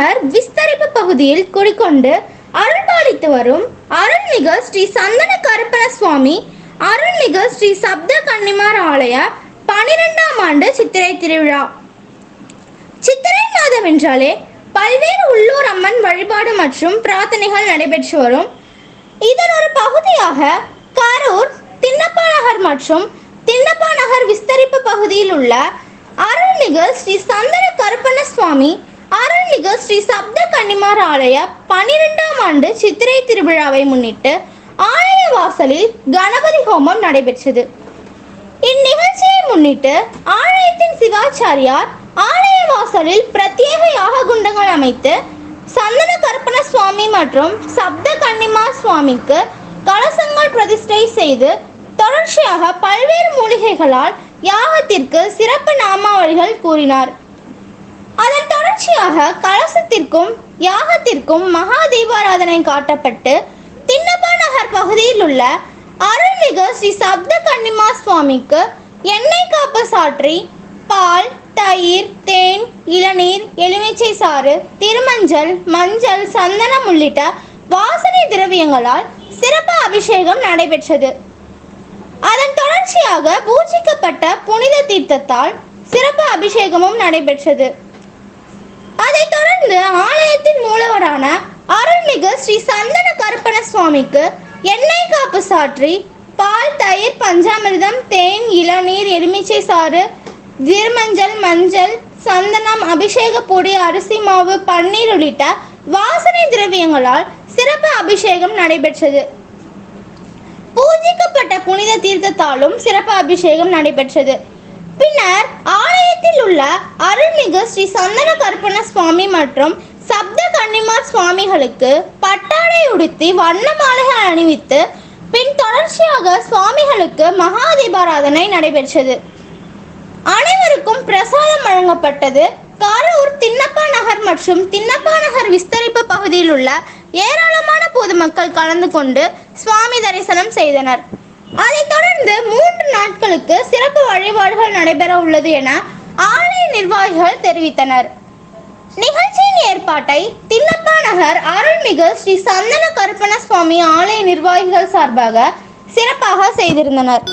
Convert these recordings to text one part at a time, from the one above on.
நகர் விஸ்தரிப்பு பகுதியில் குடிக்கொண்டு அருள்பாலித்து வரும் அருள்மிகு ஸ்ரீ சந்தன கருப்பண சுவாமி அருள்மிகு ஸ்ரீ சப்த கன்னிமார் ஆலய 12ஆம் ஆண்டு சித்திரை திருவிழா. சித்திரை மாதம் என்றாலே பல்வேறு உள்ளூர் அம்மன் வழிபாடு மற்றும் பிரார்த்தனைகள் நடைபெற்று வரும். இதன் ஒரு பகுதியாக கரூர் திண்ணப்பா நகர் மற்றும் திண்ணப்பா நகர் விஸ்தரிப்பு பகுதியில் உள்ள அருள்மிகு ஸ்ரீ சந்தன கருப்பண சுவாமி அருள்மிகு ஸ்ரீ சப்த கன்னிமார் ஆலய 12ஆம் ஆண்டு சித்திரை திருவிழாவை முன்னிட்டு ஆலய வாசலில் கணபதி ஹோமம் நடைபெற்றது. இந்நிகழ்ச்சியை முன்னிட்டு ஆலயத்தின் சிவாச்சாரியார் ஆலய வாசலில் பிரத்யேக யாக குண்டங்கள் அமைத்து சந்தன கருப்பண சுவாமி மற்றும் சப்த கன்னிமார் சுவாமிக்கு கலசங்கள் பிரதிஷ்டை செய்து தொடர்ச்சியாக பல்வேறு மூலிகைகளால் யாகத்திற்கு சிறப்பு நாமாவளிகள் கூறினார். அதன் தொடர்ச்சியாக கலசத்திற்கும் யாகத்திற்கும் மகா தீபாராதனை காட்டப்பட்டு திண்ணப்பா நகர் பகுதியில் உள்ள அருள்மிகு ஸ்ரீ சப்த கன்னிமார் சுவாமிக்கு எண்ணெய் காப்பு சாற்றி பால், தயிர், தேன், இளநீர், எலுமிச்சை சாறு, திருமஞ்சள், மஞ்சள், சந்தனம் உள்ளிட்ட வாசனை திரவியங்களால் சிறப்பு அபிஷேகம் நடைபெற்றது. அதன் தொடர்ச்சியாக பூஜிக்கப்பட்ட புனித தீர்த்தத்தால் சிறப்பு அபிஷேகமும் நடைபெற்றது. அதைத் தொடர்ந்து ஆலயத்தின் மூலவரான அருள்மிகு ஸ்ரீ சந்தன கருப்பண சுவாமிக்கு எண்ணெய் காப்பு சாற்றி பால், தயிர், பஞ்சாமிர்தம், தேன், இளநீர், எலுமிச்சை சாறு, திருமஞ்சள், மஞ்சள், சந்தனம், அபிஷேக பொடி, அரிசி மாவு, பன்னீர் உள்ளிட்ட வாசனை திரவியங்களால் சிறப்பு அபிஷேகம் நடைபெற்றது. பூஜிக்கப்பட்ட புனித தீர்த்தத்தாலும் சிறப்பு அபிஷேகம் நடைபெற்றது. பின்னர் ஆலயத்தில் உள்ள அருள்மிகு ஸ்ரீ சந்தன கருப்பண சுவாமி மற்றும் சப்த கன்னிமார் சுவாமிகளுக்கு பட்டாடை உடுத்தி வண்ண மாலைகள் அணிவித்து பின் தொடர்ச்சியாக சுவாமிகளுக்கு மகா தீபாராதனை நடைபெற்றது. அனைவருக்கும் பிரசாதம் வழங்கப்பட்டது. கரூர் திண்ணப்பா நகர் மற்றும் திண்ணப்பா நகர் விஸ்தரிப்பு பகுதியில் உள்ள ஏராளமான பொதுமக்கள் கலந்து கொண்டு சுவாமி தரிசனம் செய்தனர். அதைத் தொடர்ந்து 3 நாட்களுக்கு சிறப்பு வழிபாடுகள் நடைபெற உள்ளது என ஆலய நிர்வாகிகள் தெரிவித்தனர். நிகழ்ச்சியின் ஏற்பாட்டை திண்ணப்பா நகர் அருள்மிகு ஸ்ரீ சந்தன கருப்பண சுவாமி ஆலய நிர்வாகிகள் சார்பாக சிறப்பாக செய்திருந்தனர்.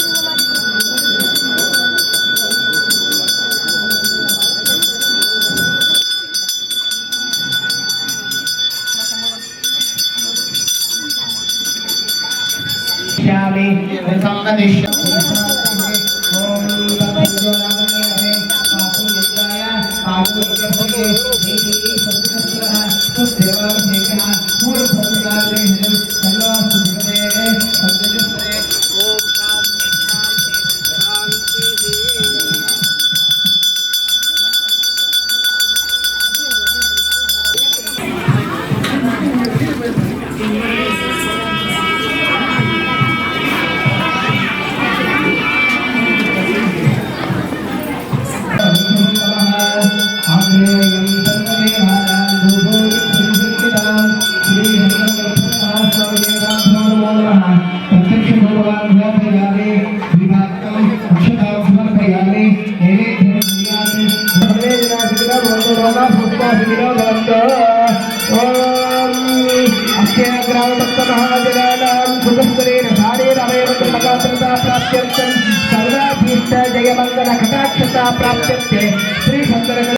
सर्वाभीष्ट जयमंगल कटाक्षता प्राप्यते श्री